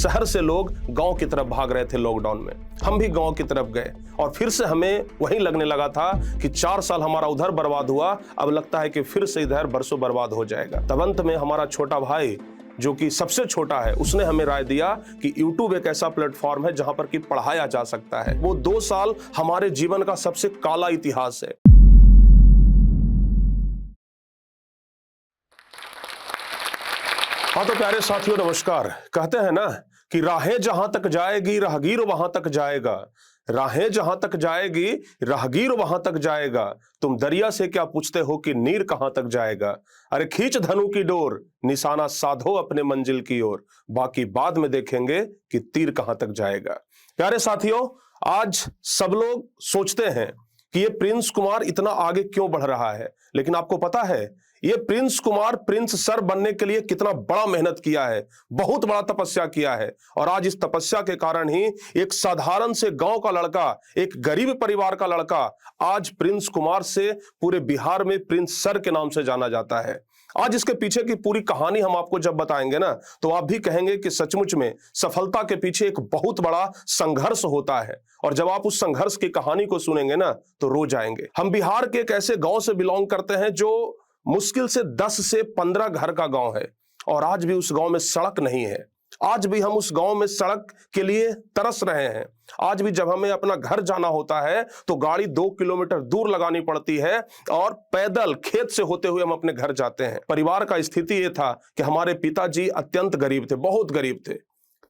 शहर से लोग गांव की तरफ भाग रहे थे लॉकडाउन में। हम भी गांव की तरफ गए और फिर से हमें वही लगने लगा था कि 4 साल हमारा उधर बर्बाद हुआ, अब लगता है कि फिर से इधर बरसों बर्बाद हो जाएगा। तब अंत में हमारा छोटा भाई, जो कि सबसे छोटा है, उसने हमें राय दिया कि YouTube एक ऐसा प्लेटफॉर्म है जहां पर कि पढ़ाया जा सकता है। वो 2 साल हमारे जीवन का सबसे काला इतिहास है। हाँ तो प्यारे साथियों, नमस्कार। कहते हैं ना कि राहें जहां तक जाएगी राहगीर वहां तक जाएगा। राहें जहां तक जाएगी राहगीर वहां तक जाएगा। तुम दरिया से क्या पूछते हो कि नीर कहां तक जाएगा। अरे खींच धनु की डोर, निशाना साधो अपने मंजिल की ओर, बाकी बाद में देखेंगे कि तीर कहां तक जाएगा। प्यारे साथियों, आज सब लोग सोचते हैं कि ये प्रिंस कुमार इतना आगे क्यों बढ़ रहा है, लेकिन आपको पता है ये प्रिंस कुमार प्रिंस सर बनने के लिए कितना बड़ा मेहनत किया है, बहुत बड़ा तपस्या किया है। और आज इस तपस्या के कारण ही एक साधारण से गांव का लड़का, एक गरीब परिवार का लड़का आज प्रिंस कुमार से पूरे बिहार में प्रिंस सर के नाम से जाना जाता है। आज इसके पीछे की पूरी कहानी हम आपको जब बताएंगे ना, तो आप भी कहेंगे कि सचमुच में सफलता के पीछे एक बहुत बड़ा संघर्ष होता है। और जब आप उस संघर्ष की कहानी को सुनेंगे ना, तो रो जाएंगे। हम बिहार के एक ऐसे गांव से बिलोंग करते हैं जो मुश्किल से 10 से 15 घर का गांव है, और आज भी उस गांव में सड़क नहीं है। आज भी हम उस गांव में सड़क के लिए तरस रहे हैं। आज भी जब हमें अपना घर जाना होता है तो गाड़ी 2 किलोमीटर दूर लगानी पड़ती है और पैदल खेत से होते हुए हम अपने घर जाते हैं। परिवार का स्थिति ये था कि हमारे पिताजी अत्यंत गरीब थे, बहुत गरीब थे।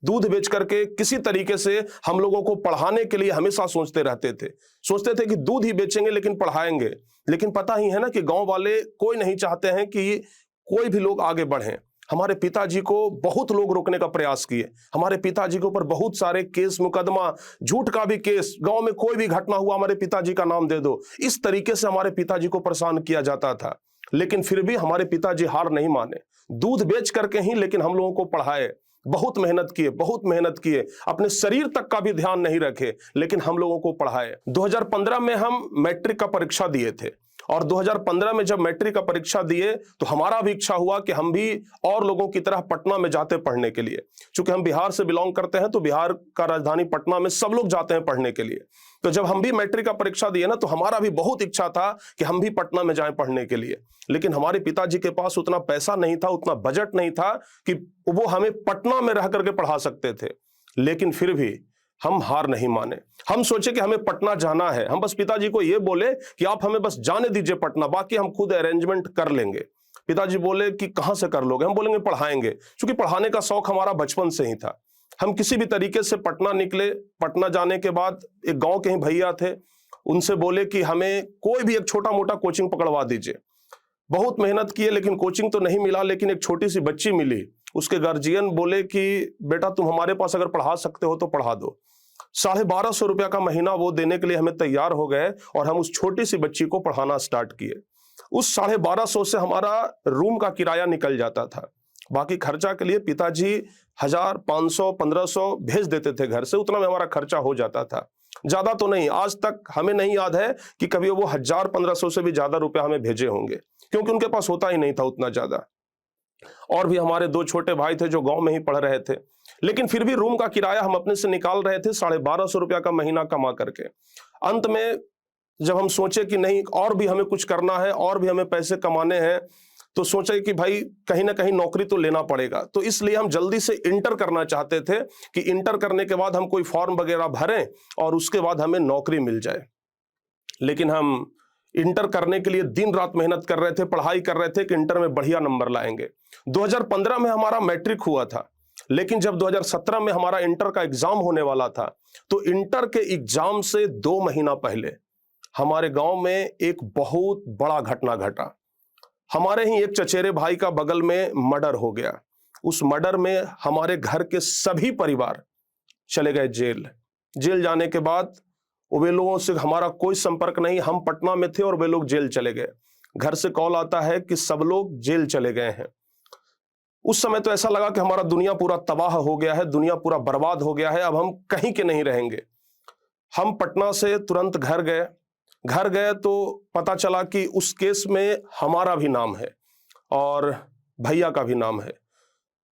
दूध बेच करके किसी तरीके से हम लोगों को पढ़ाने के लिए हमेशा सोचते रहते थे। सोचते थे कि दूध ही बेचेंगे लेकिन पढ़ाएंगे। लेकिन पता ही है ना कि गांव वाले कोई नहीं चाहते हैं कि कोई भी लोग आगे बढ़ें। हमारे पिताजी को बहुत लोग रोकने का प्रयास किए। हमारे पिताजी के ऊपर बहुत सारे केस मुकदमा, झूठ का भी केस, गांव में कोई भी घटना हुआ हमारे पिताजी का नाम दे दो, इस तरीके से हमारे पिताजी को परेशान किया जाता था। लेकिन फिर भी हमारे पिताजी हार नहीं माने, दूध बेच करके ही लेकिन हम लोगों को पढ़ाए। बहुत मेहनत किए, बहुत मेहनत किए, अपने शरीर तक का भी ध्यान नहीं रखे, लेकिन हम लोगों को पढ़ाए। 2015 में हम मैट्रिक का परीक्षा दिए थे, और 2015 में जब मैट्रिक का परीक्षा दिए तो हमारा भी इच्छा हुआ कि हम भी और लोगों की तरह पटना में जाते पढ़ने के लिए। चूंकि हम बिहार से बिलोंग करते हैं तो बिहार का राजधानी पटना में सब लोग जाते हैं पढ़ने के लिए। तो जब हम भी मैट्रिक का परीक्षा दिए ना, तो हमारा भी बहुत इच्छा था कि हम भी पटना में जाएं पढ़ने के लिए। लेकिन हमारे पिताजी के पास उतना पैसा नहीं था, उतना बजट नहीं था कि वो हमें पटना में रह करके पढ़ा सकते थे। लेकिन फिर भी हम हार नहीं माने। हम सोचे कि हमें पटना जाना है। हम बस पिताजी को ये बोले कि आप हमें बस जाने दीजिए पटना, बाकी हम खुद अरेंजमेंट कर लेंगे। पिताजी बोले कि कहां से कर लोगे? हम बोलेंगे पढ़ाएंगे। क्योंकि पढ़ाने का शौक हमारा बचपन से ही था। हम किसी भी तरीके से पटना निकले। पटना जाने के बाद एक गांव के ही भैया थे, उनसे बोले कि हमें कोई भी एक छोटा मोटा कोचिंग पकड़वा दीजिए। बहुत मेहनत किए लेकिन कोचिंग तो नहीं मिला, लेकिन एक छोटी सी बच्ची मिली। उसके गार्जियन बोले कि बेटा तुम हमारे पास अगर पढ़ा सकते हो तो पढ़ा दो। 1250 रुपया का महीना वो देने के लिए हमें तैयार हो गए, और हम उस छोटी सी बच्ची को पढ़ाना स्टार्ट किए। उस 1250 से हमारा रूम का किराया निकल जाता था। बाकी खर्चा के लिए पिताजी 1000, 500, 1500 भेज देते थे घर से, उतना में हमारा खर्चा हो जाता था। ज्यादा तो नहीं, आज तक हमें नहीं याद है कि कभी वो 1000, 1500 से भी ज्यादा रुपया हमें भेजे होंगे, क्योंकि उनके पास होता ही नहीं था उतना ज्यादा। और भी हमारे 2 छोटे भाई थे जो गांव में ही पढ़ रहे थे, लेकिन फिर भी रूम का किराया हम अपने से निकाल रहे थे 1250 रुपया का महीना कमा करके। अंत में जब हम सोचे कि नहीं, और भी हमें कुछ करना है, और भी हमें पैसे कमाने हैं, तो सोचे कि भाई कहीं ना कहीं नौकरी तो लेना पड़ेगा। तो इसलिए हम जल्दी से इंटर करना चाहते थे कि इंटर करने के बाद हम कोई फॉर्म वगैरह भरें और उसके बाद हमें नौकरी मिल जाए। लेकिन हम इंटर करने के लिए दिन रात मेहनत कर रहे थे, पढ़ाई कर रहे थे कि इंटर में बढ़िया नंबर लाएंगे। 2015 में हमारा मैट्रिक हुआ था, लेकिन जब 2017 में हमारा इंटर का एग्जाम होने वाला था, तो इंटर के एग्जाम से 2 महीना पहले हमारे गांव में एक बहुत बड़ा घटना घटा। हमारे ही एक चचेरे भाई का बगल में मर्डर हो गया। उस मर्डर में हमारे घर के सभी परिवार चले गए जेल। जेल जाने के बाद वे लोगों से हमारा कोई संपर्क नहीं। हम पटना में थे और वे लोग जेल चले गए। घर से कॉल आता है कि सब लोग जेल चले गए हैं। उस समय तो ऐसा लगा कि हमारा दुनिया पूरा तबाह हो गया है, दुनिया पूरा बर्बाद हो गया है, अब हम कहीं के नहीं रहेंगे। हम पटना से तुरंत घर गए। घर गए तो पता चला कि उस केस में हमारा भी नाम है और भैया का भी नाम है।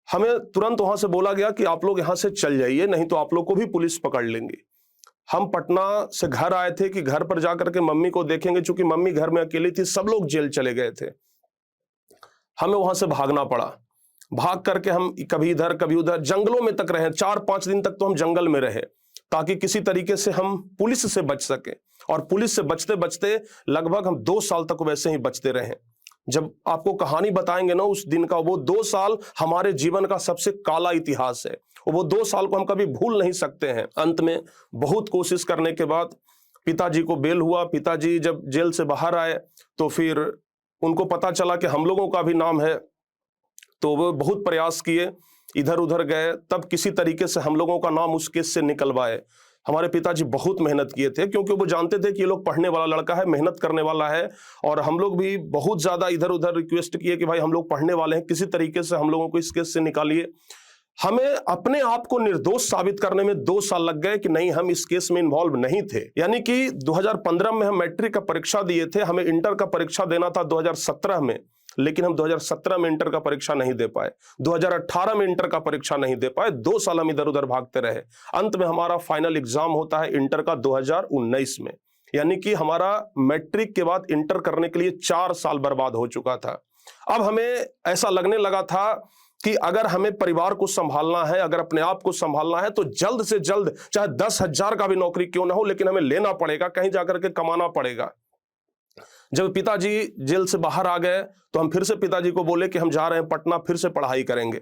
हमें तुरंत वहां से बोला गया कि आप लोग यहां से चल जाइए, नहीं तो आप लोग को भी पुलिस पकड़ लेंगी। हम पटना से घर आए थे कि घर पर जाकर के मम्मी को देखेंगे, चूंकि मम्मी घर में अकेली थी, सब लोग जेल चले गए थे। हमें वहां से भागना पड़ा। भाग करके हम कभी इधर कभी उधर जंगलों में तक रहे, 4-5 दिन तक तो हम जंगल में रहे, ताकि किसी तरीके से हम पुलिस से बच सके। और पुलिस से बचते बचते लगभग हम 2 साल तक वैसे ही बचते रहे। जब आपको कहानी बताएंगे ना उस दिन का, वो 2 साल हमारे जीवन का सबसे काला इतिहास है। वो 2 साल को हम कभी भूल नहीं सकते हैं। अंत में बहुत कोशिश करने के बाद पिताजी को बेल हुआ। पिताजी जब जेल से बाहर आए तो फिर उनको पता चला कि हम लोगों का भी नाम है, तो वो बहुत प्रयास किए, इधर उधर गए, तब किसी तरीके से हम लोगों का नाम उस केस से निकलवाए। हमारे पिताजी बहुत मेहनत किए थे, क्योंकि वो जानते थे कि ये लोग पढ़ने वाला लड़का है, मेहनत करने वाला है। और हम लोग भी बहुत ज्यादा इधर उधर रिक्वेस्ट किए कि भाई हम लोग पढ़ने वाले हैं, किसी तरीके से हम लोगों को इस केस से निकालिए। हमें अपने आप को निर्दोष साबित करने में 2 साल लग गए कि नहीं, हम इस केस में इन्वॉल्व नहीं थे। यानी कि 2015 में हम मैट्रिक का परीक्षा दिए थे, हमें इंटर का परीक्षा देना था 2017 में, लेकिन हम 2017 में इंटर का परीक्षा नहीं दे पाए, 2018 में इंटर का परीक्षा नहीं दे पाए। 2 साल हम इधर उधर भागते रहे। अंत में हमारा फाइनल एग्जाम होता है इंटर का 2019 में। यानी कि हमारा मैट्रिक के बाद इंटर करने के लिए 4 साल बर्बाद हो चुका था। अब हमें ऐसा लगने लगा था कि अगर हमें परिवार को संभालना है, अगर अपने आप को संभालना है, तो जल्द से जल्द चाहे 10,000 का भी नौकरी क्यों ना हो, लेकिन हमें लेना पड़ेगा, कहीं जाकर के कमाना पड़ेगा। जब पिताजी जेल से बाहर आ गए तो हम फिर से पिताजी को बोले कि हम जा रहे हैं पटना, फिर से पढ़ाई करेंगे।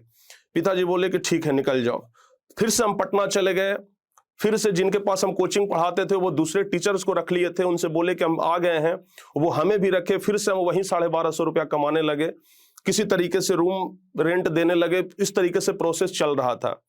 पिताजी बोले कि ठीक है, निकल जाओ। फिर से हम पटना चले गए। फिर से जिनके पास हम कोचिंग पढ़ाते थे वो दूसरे टीचर्स को रख लिए थे, उनसे बोले कि हम आ गए हैं, वो हमें भी रखे। फिर से हम वहीं 1250 रुपया कमाने लगे, किसी तरीके से रूम रेंट देने लगे। इस तरीके से प्रोसेस चल रहा था।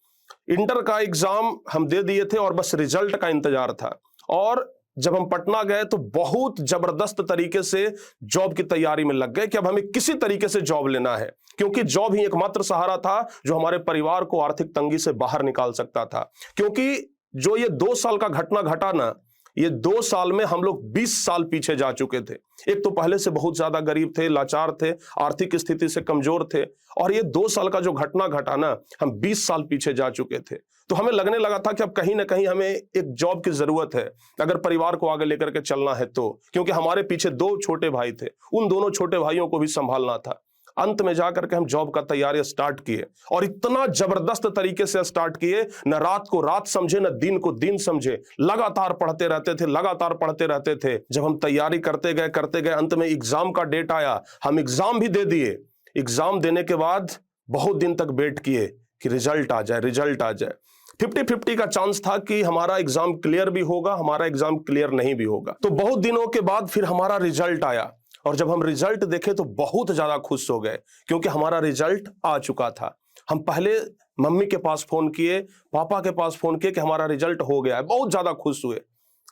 इंटर का एग्जाम हम दे दिए थे और बस रिजल्ट का इंतजार था। और जब हम पटना गए तो बहुत जबरदस्त तरीके से जॉब की तैयारी में लग गए कि अब हमें किसी तरीके से जॉब लेना है, क्योंकि जॉब ही एकमात्र सहारा था जो हमारे परिवार को आर्थिक तंगी से बाहर निकाल सकता था। क्योंकि जो ये 2 साल का घटना घटा ना, ये 2 साल में हम लोग 20 साल पीछे जा चुके थे। एक तो पहले से बहुत ज्यादा गरीब थे, लाचार थे, आर्थिक स्थिति से कमजोर थे, और ये 2 साल का जो घटना घटा ना, हम 20 साल पीछे जा चुके थे। तो हमें लगने लगा था कि अब कहीं ना कहीं हमें एक जॉब की जरूरत है, अगर परिवार को आगे लेकर के चलना है तो। क्योंकि हमारे पीछे 2 छोटे भाई थे, उन दोनों छोटे भाइयों को भी संभालना था। अंत में जाकर के हम जॉब का तैयारी स्टार्ट किए, और इतना जबरदस्त तरीके से स्टार्ट किए, न रात को रात समझे, न दिन को दिन समझे, लगातार पढ़ते रहते थे, लगातार पढ़ते रहते थे। जब हम तैयारी करते गए, अंत में एग्जाम का डेट आया, हम एग्जाम भी दे दिए। एग्जाम देने के बाद बहुत दिन तक वेट किए कि रिजल्ट आ जाए, रिजल्ट आ जाए। 50-50 का चांस था कि हमारा एग्जाम क्लियर भी होगा, हमारा एग्जाम क्लियर नहीं भी होगा। तो बहुत दिनों के बाद फिर हमारा रिजल्ट आया, और जब हम रिजल्ट देखे तो बहुत ज्यादा खुश हो गए, क्योंकि हमारा रिजल्ट आ चुका था। हम पहले मम्मी के पास फोन किए, पापा के पास फोन किए कि हमारा रिजल्ट हो गया है, बहुत ज्यादा खुश हुए।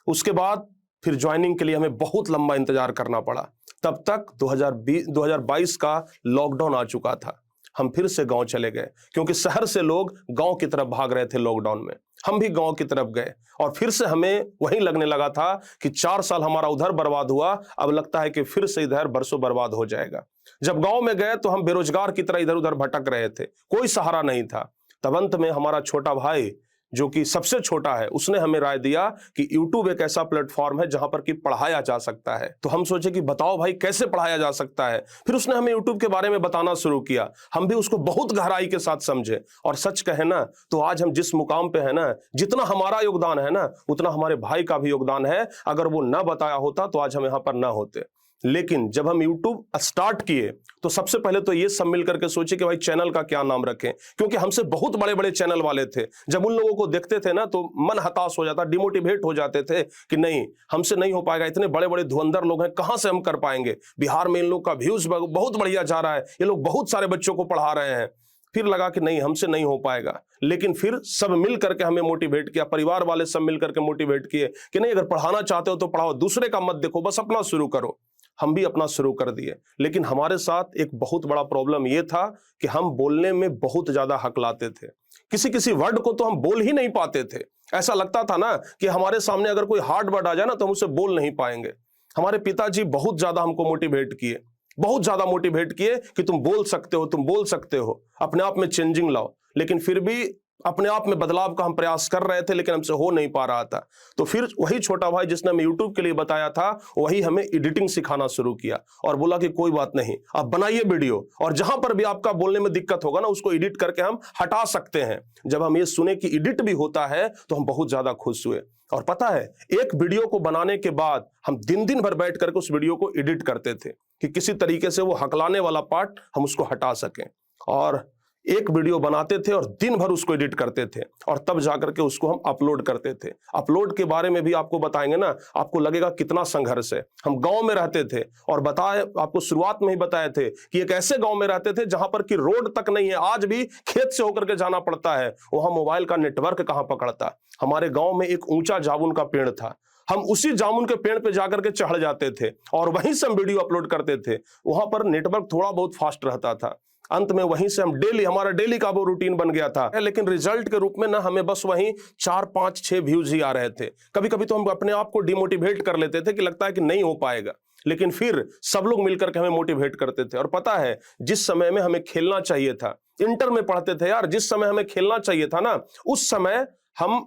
उसके बाद फिर ज्वाइनिंग के लिए हमें बहुत लंबा इंतजार करना पड़ा। तब तक 2022 का लॉकडाउन आ चुका था। हम फिर से गांव चले गए, क्योंकि शहर से लोग गांव की तरफ भाग रहे थे लॉकडाउन में। हम भी गांव की तरफ गए, और फिर से हमें वही लगने लगा था कि 4 साल हमारा उधर बर्बाद हुआ, अब लगता है कि फिर से इधर बरसों बर्बाद हो जाएगा। जब गांव में गए तो हम बेरोजगार की तरह इधर उधर भटक रहे थे, कोई सहारा नहीं था। तब अंत में हमारा छोटा भाई, जो कि सबसे छोटा है, उसने हमें राय दिया कि YouTube एक ऐसा प्लेटफॉर्म है जहां पर कि पढ़ाया जा सकता है। तो हम सोचे कि बताओ भाई, कैसे पढ़ाया जा सकता है। फिर उसने हमें YouTube के बारे में बताना शुरू किया। हम भी उसको बहुत गहराई के साथ समझे, और सच कहे ना तो आज हम जिस मुकाम पे है ना, जितना हमारा योगदान है ना, उतना हमारे भाई का भी योगदान है। अगर वो ना बताया होता तो आज हम यहाँ पर ना होते। लेकिन जब हम YouTube स्टार्ट किए तो सबसे पहले तो ये सब मिल करके सोचे कि भाई चैनल का क्या नाम रखें, क्योंकि हमसे बहुत बड़े बड़े चैनल वाले थे। जब उन लोगों को देखते थे ना तो मन हताश हो जाता, डिमोटिवेट हो जाते थे कि नहीं, हमसे नहीं हो पाएगा, इतने बड़े बड़े धुरंधर लोग हैं, कहां से हम कर पाएंगे। बिहार में इन लोग का व्यूज बहुत बढ़िया जा रहा है, ये लोग बहुत सारे बच्चों को पढ़ा रहे हैं। फिर लगा कि नहीं, हमसे नहीं हो पाएगा। लेकिन फिर सब मिल करके हमें मोटिवेट किया, परिवार वाले सब मिल करके मोटिवेट किए कि नहीं, अगर पढ़ाना चाहते हो तो पढ़ाओ, दूसरे का मत देखो, बस अपना शुरू करो। हम भी अपना शुरू कर दिए। लेकिन हमारे साथ एक बहुत बड़ा प्रॉब्लम यह था कि हम बोलने में बहुत ज्यादा हकलाते थे। किसी किसी वर्ड को तो हम बोल ही नहीं पाते थे। ऐसा लगता था ना कि हमारे सामने अगर कोई हार्ड वर्ड आ जाए ना तो हम उसे बोल नहीं पाएंगे। हमारे पिताजी बहुत ज्यादा हमको मोटिवेट किए बहुत ज्यादा मोटिवेट किए कि तुम बोल सकते हो, तुम बोल सकते हो, अपने आप में चेंजिंग लाओ। लेकिन फिर भी अपने आप में बदलाव का हम प्रयास कर रहे थे, लेकिन हमसे हो नहीं पा रहा था। तो फिर वही छोटा भाई जिसने हमें यूट्यूब के लिए बताया था, वही हमें एडिटिंग सिखाना शुरू किया और बोला कि कोई बात नहीं, आप बनाइए वीडियो, और जहां पर भी आपका बोलने में दिक्कत होगा ना, उसको एडिट करके हम हटा सकते हैं। जब हम ये सुने कि एडिट भी होता है तो हम बहुत ज्यादा खुश हुए। और पता है, एक वीडियो को बनाने के बाद हम दिन दिन भर बैठ करके उस वीडियो को एडिट करते थे कि किसी तरीके से वो हकलाने वाला पार्ट हम उसको हटा सकें। और एक वीडियो बनाते थे और दिन भर उसको एडिट करते थे, और तब जाकर के उसको हम अपलोड करते थे। अपलोड के बारे में भी आपको बताएंगे ना, आपको लगेगा कितना संघर्ष है। हम गांव में रहते थे, और बताए आपको शुरुआत में ही बताए थे कि एक ऐसे गांव में रहते थे जहां पर कि रोड तक नहीं है, आज भी खेत से होकर के जाना पड़ता है। वहां मोबाइल का नेटवर्क कहां पकड़ता। हमारे गांव में एक ऊंचा जामुन का पेड़ था, हम उसी जामुन के पेड़ पे जाकर के चढ़ जाते थे और वहीं से हम वीडियो अपलोड करते थे। वहां पर नेटवर्क थोड़ा बहुत फास्ट रहता था। अंत में वहीं से हम हमारा डेली का वो रूटीन बन गया था। लेकिन रिजल्ट के रूप में ना हमें बस वहीं 4, 5, 6 व्यूज ही आ रहे थे। कभी कभी तो हम अपने आप को डिमोटिवेट कर लेते थे कि लगता है कि नहीं हो पाएगा, लेकिन फिर सब लोग मिलकर के हमें मोटिवेट करते थे। और पता है, जिस समय में हमें खेलना चाहिए था, इंटर में पढ़ते थे यार, जिस समय हमें खेलना चाहिए था ना, उस समय हम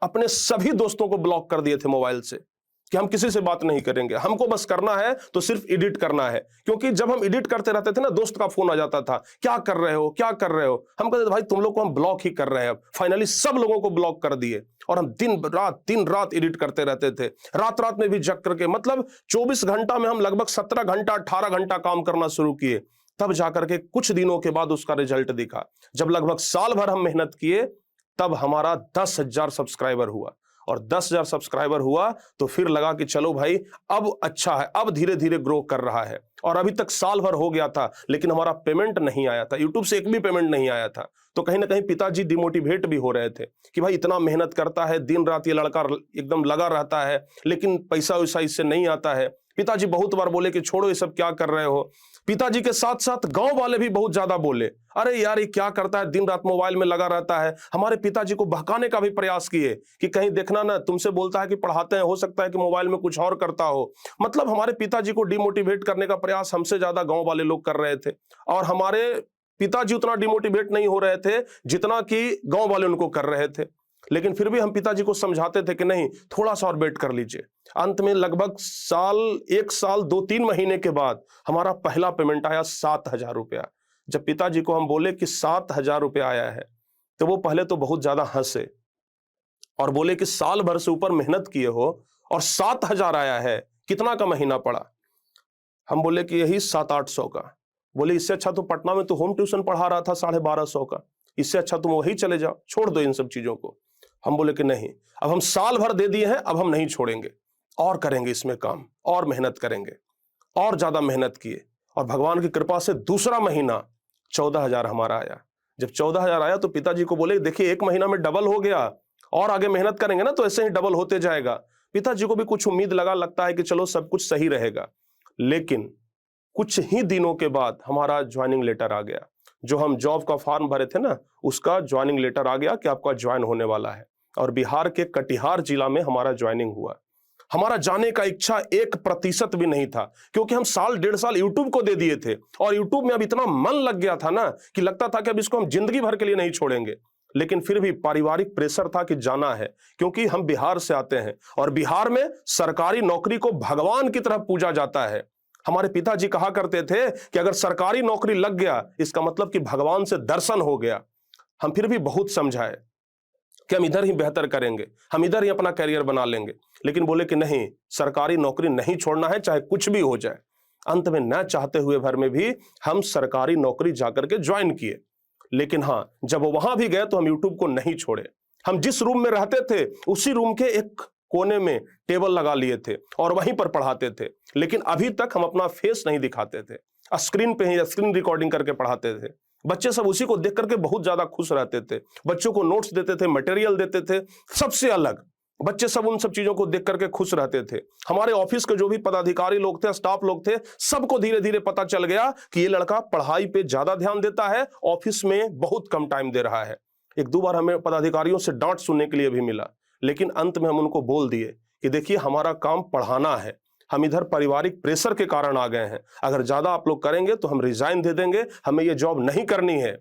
अपने सभी दोस्तों को ब्लॉक कर दिए थे मोबाइल से कि हम किसी से बात नहीं करेंगे, हमको बस करना है तो सिर्फ एडिट करना है। क्योंकि जब हम एडिट करते रहते थे ना, दोस्त का फोन आ जाता था, क्या कर रहे हो, क्या कर रहे हो। हम कहते थे भाई तुम लोग को हम ब्लॉक ही कर रहे हैं। फाइनली सब लोगों को ब्लॉक कर दिए और हम दिन रात एडिट करते रहते थे, रात रात में भी जग करके। मतलब 24 घंटा में हम लगभग 17 घंटा 18 घंटा काम करना शुरू किए। तब जाकर के कुछ दिनों के बाद उसका रिजल्ट दिखा। जब लगभग साल भर हम मेहनत किए, तब हमारा 10,000 सब्सक्राइबर हुआ। और 10,000 सब्सक्राइबर हुआ तो फिर लगा कि चलो भाई अब अच्छा है, अब धीरे धीरे ग्रो कर रहा है। और अभी तक साल भर हो गया था, लेकिन हमारा पेमेंट नहीं आया था, यूट्यूब से एक भी पेमेंट नहीं आया था। तो कहीं ना कहीं पिताजी डिमोटिवेट भी हो रहे थे कि भाई इतना मेहनत करता है, दिन रात ये लड़का एकदम लगा रहता है, लेकिन पैसा वैसा इससे नहीं आता है। पिताजी बहुत बार बोले कि छोड़ो ये सब, क्या कर रहे हो। पिताजी के साथ साथ गांव वाले भी बहुत ज्यादा बोले, अरे यार ये क्या करता है, दिन रात मोबाइल में लगा रहता है। हमारे पिताजी को बहकाने का भी प्रयास किए कि कहीं देखना ना, तुमसे बोलता है कि पढ़ाते हैं, हो सकता है कि मोबाइल में कुछ और करता हो। मतलब हमारे पिताजी को डिमोटिवेट करने का प्रयास हमसे ज्यादा गांव वाले लोग कर रहे थे। और हमारे पिताजी उतना डिमोटिवेट नहीं हो रहे थे जितना कि गांव वाले उनको कर रहे थे। लेकिन फिर भी हम पिताजी को समझाते थे कि नहीं, थोड़ा सा और वेट कर लीजिए। अंत में लगभग 1 साल 2-3 महीने के बाद हमारा पहला पेमेंट आया 7,000 रुपया। जब पिताजी को हम बोले कि 7,000 रुपया आया है, तो वो पहले तो बहुत ज्यादा हंसे और बोले कि साल भर से ऊपर मेहनत किए हो और 7,000 आया है, कितना का महीना पड़ा। हम बोले कि यही 700-800 का। बोले इससे अच्छा तो पटना में तो होम ट्यूशन पढ़ा रहा था 1250 का, इससे अच्छा तुम वही चले जाओ, छोड़ दो इन सब चीजों को। हम बोले कि नहीं, अब हम साल भर दे दिए हैं, अब हम नहीं छोड़ेंगे, और करेंगे इसमें काम, और मेहनत करेंगे। और ज्यादा मेहनत किए और भगवान की कृपा से दूसरा महीना 14,000 हमारा आया। जब 14,000 आया तो पिताजी को बोले देखिए 1 महीना में डबल हो गया, और आगे मेहनत करेंगे ना तो ऐसे ही डबल होते जाएगा। पिताजी को भी कुछ उम्मीद लगता है कि चलो सब कुछ सही रहेगा। लेकिन कुछ ही दिनों के बाद हमारा ज्वाइनिंग लेटर आ गया। जो हम जॉब का फॉर्म भरे थे ना, उसका ज्वाइनिंग लेटर आ गया कि आपका ज्वाइन होने वाला है। और बिहार के कटिहार जिला में हमारा ज्वाइनिंग हुआ। हमारा जाने का इच्छा 1% भी नहीं था, क्योंकि हम साल 1.5 साल यूट्यूब को दे दिए थे और यूट्यूब में अब इतना मन लग गया था ना कि लगता था कि अब इसको हम जिंदगी भर के लिए नहीं छोड़ेंगे। लेकिन फिर भी पारिवारिक प्रेशर था कि जाना है, क्योंकि हम बिहार से आते हैं और बिहार में सरकारी नौकरी को भगवान की तरह पूजा जाता है। हमारे पिताजी कहा करते थे कि अगर सरकारी नौकरी लग गया, इसका मतलब कि भगवान से दर्शन हो गया। हम फिर भी बहुत समझाए कि हम इधर ही बेहतर करेंगे, हम इधर ही अपना करियर बना लेंगे, लेकिन बोले कि नहीं, सरकारी नौकरी नहीं छोड़ना है, चाहे कुछ भी हो जाए। अंत में न चाहते हुए भर में भी हम सरकारी नौकरी जाकर के ज्वाइन किए। लेकिन हाँ, जब वहां भी गए तो हम यूट्यूब को नहीं छोड़े। हम जिस रूम में रहते थे उसी रूम के एक कोने में टेबल लगा लिए थे और वहीं पर पढ़ाते थे। लेकिन अभी तक हम अपना फेस नहीं दिखाते थे, स्क्रीन पे ही स्क्रीन रिकॉर्डिंग करके पढ़ाते थे। बच्चे सब उसी को देख करके बहुत ज्यादा खुश रहते थे, बच्चों को नोट्स देते थे, मटेरियल देते थे, सबसे अलग बच्चे सब उन सब चीजों को देख करके खुश रहते थे। हमारे ऑफिस के जो भी पदाधिकारी लोग थे, स्टाफ लोग थे, सबको धीरे धीरे पता चल गया कि ये लड़का पढ़ाई पे ज्यादा ध्यान देता है, ऑफिस में बहुत कम टाइम दे रहा है। 1-2 बार हमें पदाधिकारियों से डांट सुनने के लिए भी मिला, लेकिन अंत में हम उनको बोल दिए कि देखिए हमारा काम पढ़ाना है, हम इधर पारिवारिक प्रेशर के कारण आ गए हैं। अगर ज्यादा आप लोग करेंगे तो हम रिजाइन दे देंगे, हमें ये जॉब नहीं करनी है।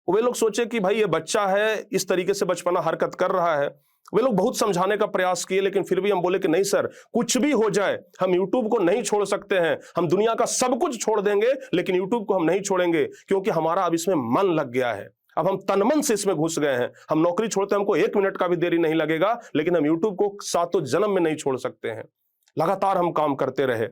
वे लोग सोचे कि भाई ये बच्चा है, इस तरीके से बचपना हरकत कर रहा है। वे लोग बहुत समझाने का प्रयास किए, लेकिन फिर भी हम बोले कि नहीं सर, कुछ भी हो जाए हम यूट्यूब को नहीं छोड़ सकते हैं। हम दुनिया का सब कुछ छोड़ देंगे लेकिन यूट्यूब को हम नहीं छोड़ेंगे, क्योंकि हमारा अब इसमें मन लग गया है। अब हम तन मन से इसमें घुस गए हैं। हम नौकरी छोड़ते हमको 1 मिनट का भी देरी नहीं लगेगा, लेकिन हम यूट्यूब को सातों जन्म में नहीं छोड़ सकते हैं। लगातार हम काम करते रहे।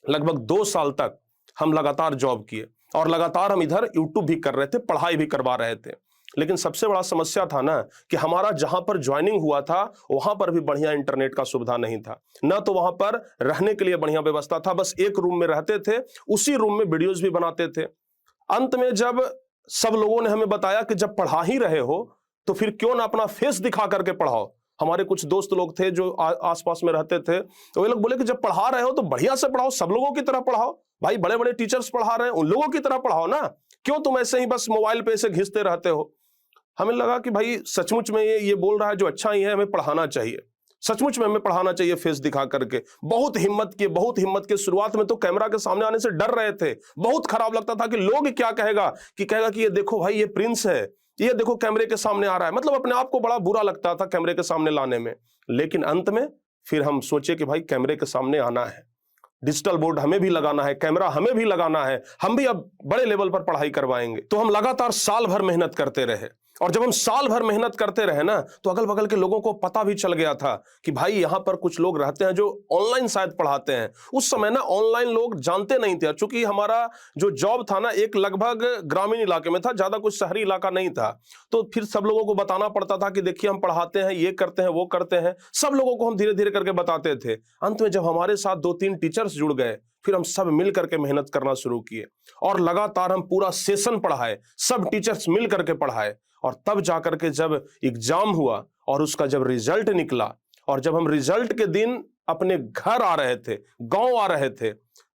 लगभग 2 साल तक हम लगातार जॉब किए और लगातार हम इधर यूट्यूब भी कर रहे थे, पढ़ाई भी करवा रहे थे। लेकिन सबसे बड़ा समस्या था ना कि हमारा जहां पर ज्वाइनिंग हुआ था वहां पर भी बढ़िया इंटरनेट का सुविधा नहीं था, ना तो वहां पर रहने के लिए बढ़िया व्यवस्था था। बस एक रूम में रहते थे, उसी रूम में वीडियोज भी बनाते थे। अंत में जब सब लोगों ने हमें बताया कि जब पढ़ा ही रहे हो तो फिर क्यों ना अपना फेस दिखा करके पढ़ाओ। हमारे कुछ दोस्त लोग थे जो आसपास में रहते थे, तो वे लोग बोले कि जब पढ़ा रहे हो तो बढ़िया से पढ़ाओ, सब लोगों की तरह पढ़ाओ। भाई बड़े बड़े टीचर्स पढ़ा रहे हैं, उन लोगों की तरह पढ़ाओ ना, क्यों तुम ऐसे ही बस मोबाइल पे ऐसे घिसते रहते हो। हमें लगा कि भाई सचमुच में ये बोल रहा है जो अच्छा ही है, हमें पढ़ाना चाहिए, सचमुच में हमें पढ़ाना चाहिए फेस दिखा करके। बहुत हिम्मत की शुरुआत में तो कैमरा के सामने आने से डर रहे थे। बहुत खराब लगता था कि लोग क्या कहेगा कि ये देखो भाई ये प्रिंस है, ये देखो कैमरे के सामने आ रहा है। मतलब अपने आप को बड़ा बुरा लगता था कैमरे के सामने लाने में। लेकिन अंत में फिर हम सोचे कि भाई कैमरे के सामने आना है, डिजिटल बोर्ड हमें भी लगाना है, कैमरा हमें भी लगाना है, हम भी अब बड़े लेवल पर पढ़ाई करवाएंगे। तो हम लगातार साल भर मेहनत करते रहे। और जब हम साल भर मेहनत करते रहे ना, तो अगल बगल के लोगों को पता भी चल गया था कि भाई यहाँ पर कुछ लोग रहते हैं जो ऑनलाइन शायद पढ़ाते हैं। उस समय ना ऑनलाइन लोग जानते नहीं थे, चूंकि हमारा जो जॉब था ना एक लगभग ग्रामीण इलाके में था, ज्यादा कुछ शहरी इलाका नहीं था। तो फिर सब लोगों को बताना पड़ता था कि देखिए हम पढ़ाते हैं, ये करते हैं, वो करते हैं। सब लोगों को हम धीरे धीरे करके बताते थे। अंत में जब हमारे साथ 2-3 टीचर्स जुड़ गए, फिर हम सब मिल करके मेहनत करना शुरू किए और लगातार हम पूरा सेशन पढ़ाए, सब टीचर्स मिल करके पढ़ाए। और तब जाकर के जब एग्जाम हुआ और उसका जब रिजल्ट निकला, और जब हम रिजल्ट के दिन अपने घर आ रहे थे, गांव आ रहे थे,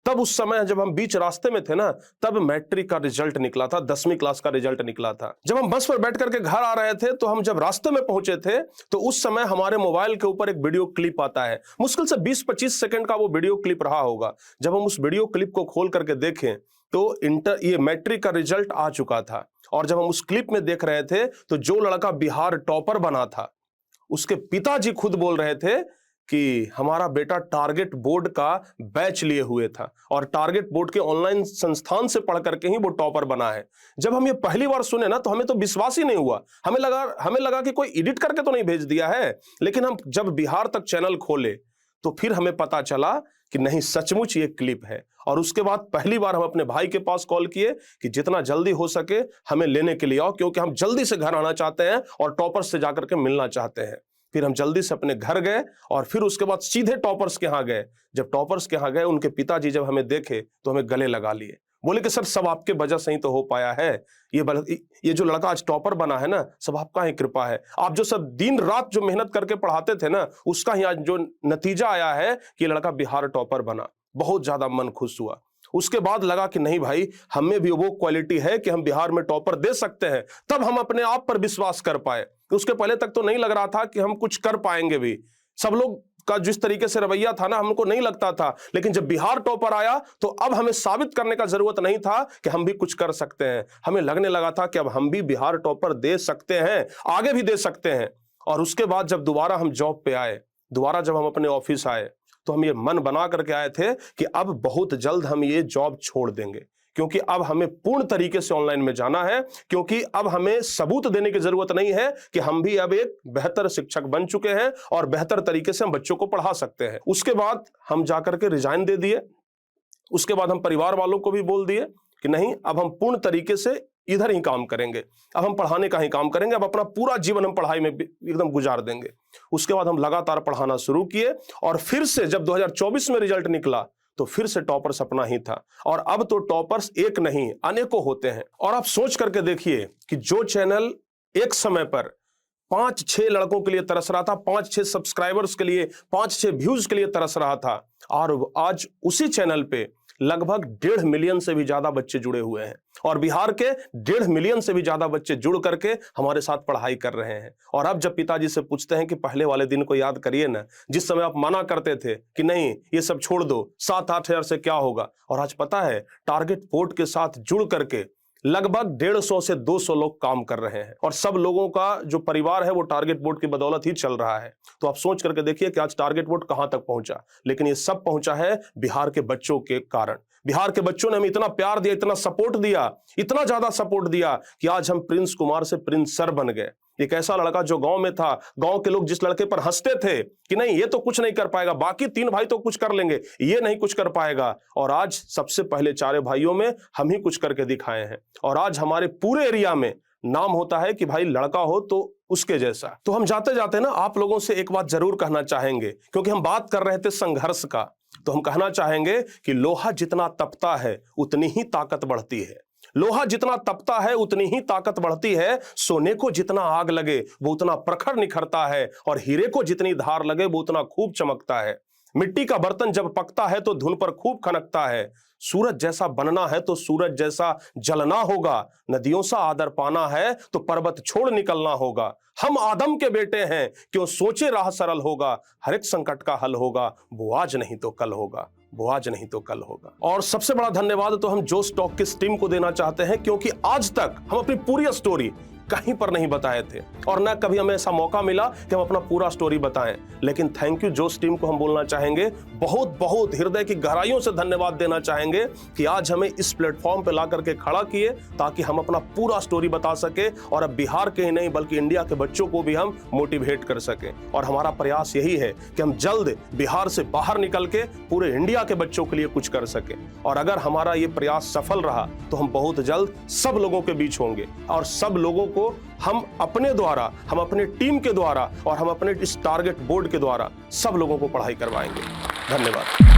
तब उस समय जब हम बीच रास्ते में थे ना, तब मैट्रिक का रिजल्ट निकला था, 10वीं क्लास का रिजल्ट निकला था। जब हम बस पर बैठ करके घर आ रहे थे, तो हम जब रास्ते में पहुंचे थे, तो उस समय हमारे मोबाइल के ऊपर एक वीडियो क्लिप आता है। मुश्किल से 20-25 सेकंड का वो वीडियो क्लिप रहा होगा। जब हम उस वीडियो क्लिप को खोल करके देखें तो ये मैट्रिक का रिजल्ट आ चुका था। और जब हम उस क्लिप में देख रहे थे, तो जो लड़का बिहार टॉपर बना था, उसके पिताजी खुद बोल रहे थे कि हमारा बेटा टारगेट बोर्ड का बैच लिए हुए था और टारगेट बोर्ड के ऑनलाइन संस्थान से पढ़ करके ही वो टॉपर बना है। जब हम ये पहली बार सुने ना, तो हमें तो विश्वास ही नहीं हुआ। हमें लगा कि कोई एडिट करके तो नहीं भेज दिया है। लेकिन हम जब बिहार तक चैनल खोले, तो फिर हमें पता चला कि नहीं, सचमुच ये क्लिप है। और उसके बाद पहली बार हम अपने भाई के पास कॉल किए कि जितना जल्दी हो सके हमें लेने के लिए आओ, क्योंकि हम जल्दी से घर आना चाहते हैं और टॉपर्स से जाकर के मिलना चाहते हैं। फिर हम जल्दी से अपने घर गए और फिर उसके बाद सीधे टॉपर्स के यहाँ गए। जब टॉपर्स के यहाँ गए, उनके पिताजी जब हमें देखे तो हमें गले लगा लिए, बोले कि सर सब आपके वजह से ही तो हो पाया है। ये जो लड़का आज टॉपर बना है ना, सब आपका ही कृपा है। आप जो सब दिन रात जो मेहनत करके पढ़ाते थे ना, उसका ही आज जो नतीजा आया है कि लड़का बिहार टॉपर बना। बहुत ज्यादा मन खुश हुआ। उसके बाद लगा कि नहीं भाई, हमें भी वो क्वालिटी है कि हम बिहार में टॉपर दे सकते हैं। तब हम अपने आप पर विश्वास कर पाए। उसके पहले तक तो नहीं लग रहा था कि हम कुछ कर पाएंगे भी। सब लोग का जिस तरीके से रवैया था ना, हमको नहीं लगता था। लेकिन जब बिहार टॉपर आया, तो अब हमें साबित करने का जरूरत नहीं था कि हम भी कुछ कर सकते हैं। हमें लगने लगा था कि अब हम भी बिहार टॉपर दे सकते हैं, आगे भी दे सकते हैं। और उसके बाद जब दोबारा हम जॉब पे आए, दोबारा जब हम अपने ऑफिस आए, तो हम ये मन बना करके आए थे कि अब बहुत जल्द हम ये जॉब छोड़ देंगे, क्योंकि अब हमें पूर्ण तरीके से ऑनलाइन में जाना है। क्योंकि अब हमें सबूत देने की जरूरत नहीं है कि हम भी अब एक बेहतर शिक्षक बन चुके हैं और बेहतर तरीके से हम बच्चों को पढ़ा सकते हैं। उसके बाद हम जाकर के रिजाइन दे दिए। उसके बाद हम परिवार वालों को भी बोल दिए कि नहीं, अब हम पूर्ण तरीके से इधर ही काम करेंगे, अब हम पढ़ाने का ही काम करेंगे, अब अपना पूरा जीवन हम पढ़ाई में एकदम गुजार देंगे। उसके बाद हम लगातार पढ़ाना शुरू किए और फिर से जब 2024 में रिजल्ट निकला, तो फिर से टॉपर्स अपना ही था। और अब तो टॉपर्स एक नहीं अनेकों होते हैं। और आप सोच करके देखिए कि जो चैनल एक समय पर 5-6 लड़कों के लिए तरस रहा था, 5-6 सब्सक्राइबर्स के लिए, 5-6 व्यूज के लिए तरस रहा था, और आज उसी चैनल पे लगभग 1.5 मिलियन से भी ज्यादा बच्चे जुड़े हुए हैं और बिहार के 1.5 मिलियन से भी ज्यादा बच्चे जुड़ करके हमारे साथ पढ़ाई कर रहे हैं। और अब जब पिताजी से पूछते हैं कि पहले वाले दिन को याद करिए ना, जिस समय आप मना करते थे कि नहीं ये सब छोड़ दो, 7-8 हजार से क्या होगा, और आज पता है टारगेट पोर्ट के साथ जुड़ करके लगभग 150 से 200 लोग काम कर रहे हैं और सब लोगों का जो परिवार है वो टारगेट बोर्ड की बदौलत ही चल रहा है। तो आप सोच करके देखिए कि आज टारगेट बोर्ड कहां तक पहुंचा, लेकिन ये सब पहुंचा है बिहार के बच्चों के कारण। बिहार के बच्चों ने हमें इतना प्यार दिया, इतना सपोर्ट दिया, इतना ज्यादा सपोर्ट दिया कि आज हम प्रिंस कुमार से प्रिंस सर बन गए। एक ऐसा लड़का जो गांव में था, गांव के लोग जिस लड़के पर हंसते थे कि नहीं ये तो कुछ नहीं कर पाएगा, बाकी 3 भाई तो कुछ कर लेंगे, ये नहीं कुछ कर पाएगा, और आज सबसे पहले 4 भाइयों में हम ही कुछ करके दिखाए हैं। और आज हमारे पूरे एरिया में नाम होता है कि भाई लड़का हो तो उसके जैसा। तो हम जाते जाते ना आप लोगों से एक बात जरूर कहना चाहेंगे, क्योंकि हम बात कर रहे थे संघर्ष का, तो हम कहना चाहेंगे कि लोहा जितना तपता है उतनी ही ताकत बढ़ती है। लोहा जितना तपता है उतनी ही ताकत बढ़ती है। सोने को जितना आग लगे वो उतना प्रखर निखरता है, और हीरे को जितनी धार लगे वो उतना खूब चमकता है। मिट्टी का बर्तन जब पकता है तो धुन पर खूब खनकता है। सूरज जैसा बनना है तो सूरज जैसा जलना होगा। नदियों सा आदर पाना है तो पर्वत छोड़ निकलना होगा। हम आदम के बेटे हैं, क्यों सोचे राह सरल होगा। हर एक संकट का हल होगा, वो आज नहीं तो कल होगा, वो आज नहीं तो कल होगा। और सबसे बड़ा धन्यवाद तो हम जोश टॉक की टीम को देना चाहते हैं, क्योंकि आज तक हम अपनी पूरी स्टोरी कहीं पर नहीं बताए थे और न कभी हमें ऐसा मौका मिला कि हम अपना पूरा स्टोरी बताएं। लेकिन थैंक यू जोश टीम को हम बोलना चाहेंगे, बहुत बहुत हृदय की गहराइयों से धन्यवाद देना चाहेंगे कि आज हमें इस प्लेटफॉर्म पे ला करके खड़ा किए ताकि हम अपना पूरा स्टोरी बता सके और अब बिहार के ही नहीं बल्कि इंडिया के बच्चों को भी हम मोटिवेट कर सकें। और हमारा प्रयास यही है कि हम जल्द बिहार से बाहर निकल के पूरे इंडिया के बच्चों के लिए कुछ कर सकें। और अगर हमारा ये प्रयास सफल रहा तो हम बहुत जल्द सब लोगों के बीच होंगे और सब लोगों को हम अपने द्वारा, हम अपने टीम के द्वारा और हम अपने इस टारगेट बोर्ड के द्वारा सब लोगों को पढ़ाई करवाएंगे। धन्यवाद।